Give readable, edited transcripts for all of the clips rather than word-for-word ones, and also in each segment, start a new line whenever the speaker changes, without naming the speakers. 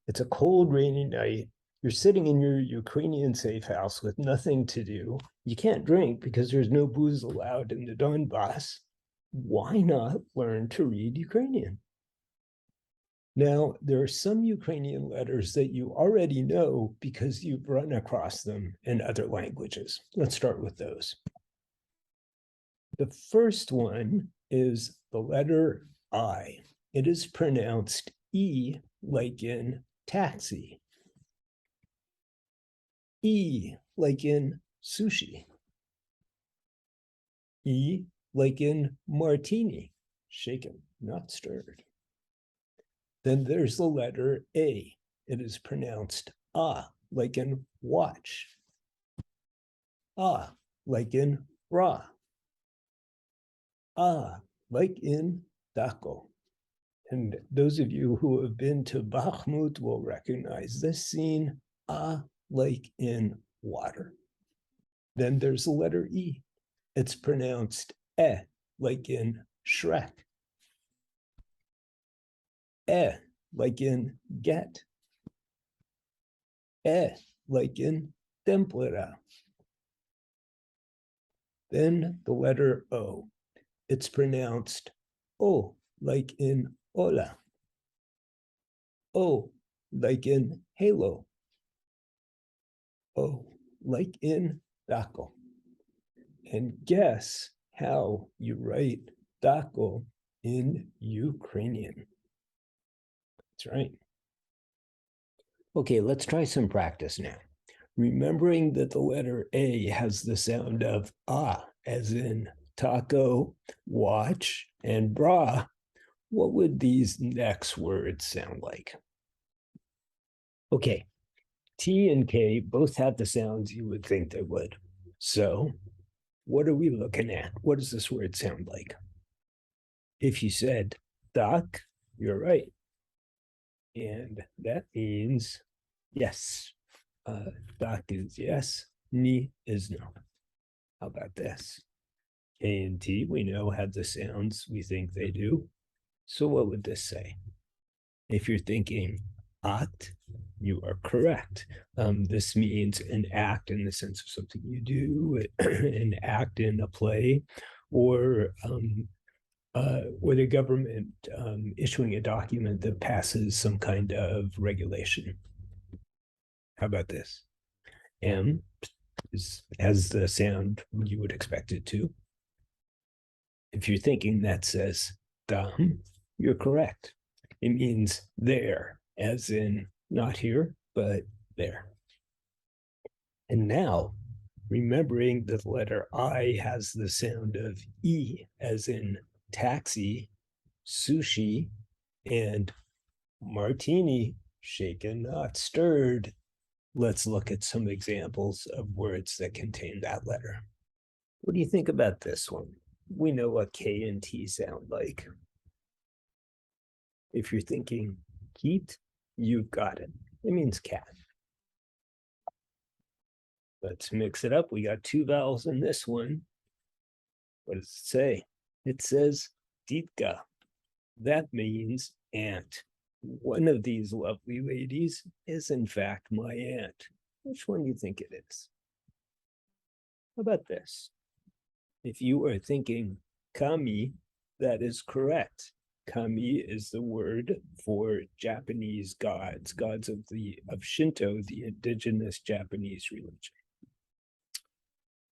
It's a cold, rainy night. You're sitting in your Ukrainian safe house with nothing to do. You can't drink because there's no booze allowed in the Donbass. Why not learn to read Ukrainian? Now, there are some Ukrainian letters that you already know because you've run across them in other languages. Let's start with those. The first one is the letter I. It is pronounced E, like in taxi. E, like in sushi. E, like in martini, shaken, not stirred. Then there's the letter A. It is pronounced ah, like in watch. Ah, like in bra. Ah, like in taco. And those of you who have been to Bakhmut will recognize this scene. Ah, like in water. Then there's the letter E. It's pronounced like in Shrek. Like in get. Like in tempura. Then the letter O. It's pronounced O, like in hola. O, like in halo. O, like in taco. And guess how you write taco in Ukrainian. That's right. Okay, let's try some practice now. Remembering that the letter A has the sound of ah, as in taco, watch, and bra, what would these next words sound like? Okay, T and K both have the sounds you would think they would. So, what are we looking at? What does this word sound like? If you said tak, you're right. And that means yes. Tak is yes, ni is no. How about this? K and T, we know, have the sounds we think they do. So what would this say? If you're thinking act, you are correct. This means an act in the sense of something you do, an act in a play, or the government issuing a document that passes some kind of regulation. How about this? M has the sound you would expect it to. If you're thinking that says dam, you're correct. It means there, as in not here, but there. And now, remembering that the letter I has the sound of E, as in taxi, sushi, and martini, shaken, not stirred, let's look at some examples of words that contain that letter. What do you think about this one? We know what K and T sound like. If you're thinking heat, you've got it. It means cat. Let's mix it up. We got two vowels in this one. What does it say? It says ditka. That means aunt. One of these lovely ladies is in fact my aunt. Which one do you think it is? How about this? If you are thinking kami, that is correct. Kami is the word for Japanese gods, gods of Shinto, the indigenous Japanese religion.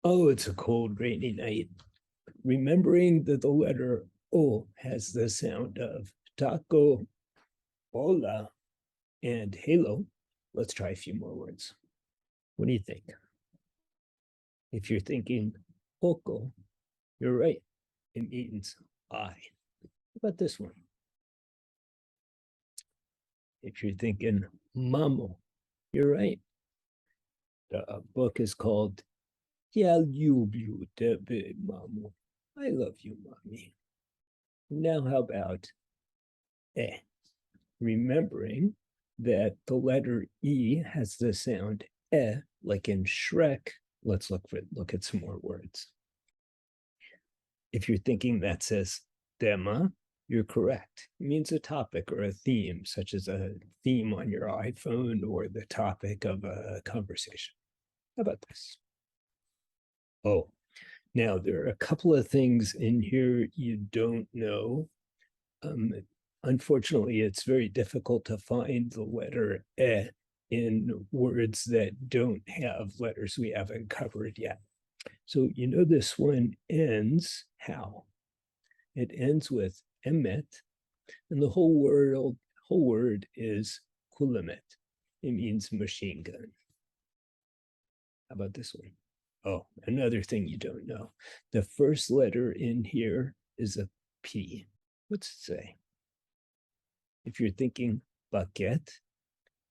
Oh, it's a cold, rainy night. Remembering that the letter O has the sound of taco, hola, and halo, let's try a few more words. What do you think? If you're thinking oko, you're right. It means I. How about this one? If you're thinking mamo, you're right. The book is called Ya lubiu tebe mamo. I love you, mommy. Now, how about eh? Remembering that the letter E has the sound eh, like in Shrek. Let's look at some more words. If you're thinking that says tema, You're correct. It means a topic or a theme, such as a theme on your iPhone or the topic of a conversation. How about this? Oh, now there are a couple of things in here you don't know. Unfortunately, it's very difficult to find the letter E in words that don't have letters we haven't covered yet. So you know this one ends how? It ends with emet, and the whole word is kulamet. It means machine gun. How about this one? Oh, another thing you don't know. The first letter in here is a P. What's it say? If you're thinking bucket,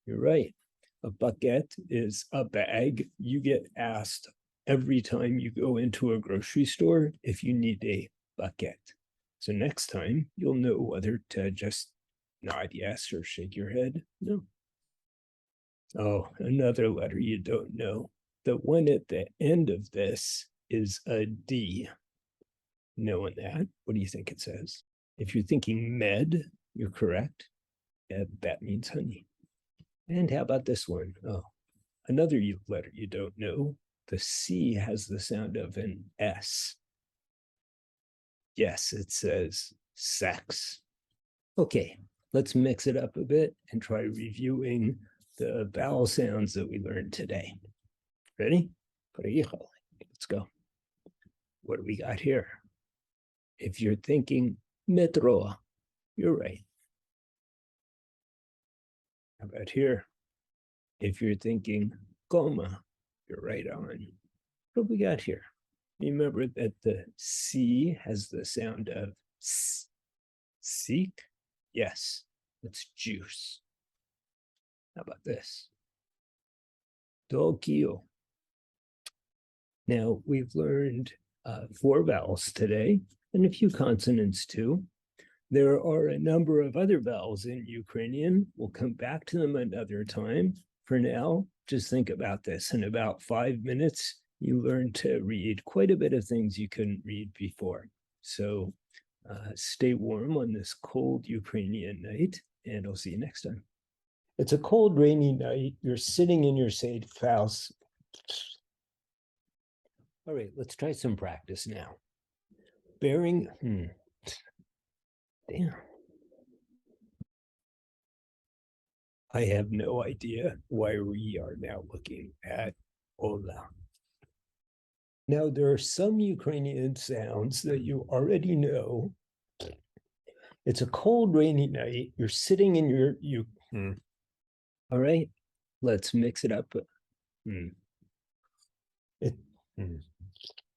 you're right. A bucket is a bag. You get asked every time you go into a grocery store if you need a bucket. So next time you'll know whether to just nod yes or shake your head no. Oh, another letter you don't know. The one at the end of this is a D. Knowing that, what do you think it says? If you're thinking med, you're correct. That means honey. And how about this one? Oh, another letter you don't know. The C has the sound of an S. Yes, it says sex. Okay, let's mix it up a bit and try reviewing the vowel sounds that we learned today. Ready? Let's go. What do we got here? If you're thinking metro, you're right. How about here? If you're thinking coma, you're right on. What have we got here? Remember that the C has the sound of S. Seek? Yes, it's juice. How about this? Tokyo. Now, we've learned 4 vowels today and a few consonants too. There are a number of other vowels in Ukrainian. We'll come back to them another time. For now, just think about this. In about 5 minutes, you learn to read quite a bit of things you couldn't read before. So stay warm on this cold Ukrainian night, and I'll see you next time. It's a cold, rainy night. You're sitting in your safe house. All right, let's try some practice now. Bearing, damn. I have no idea why we are now looking at Ola. Now, there are some Ukrainian sounds that you already know. It's a cold, rainy night. You're sitting in your, All right, let's mix it up. It,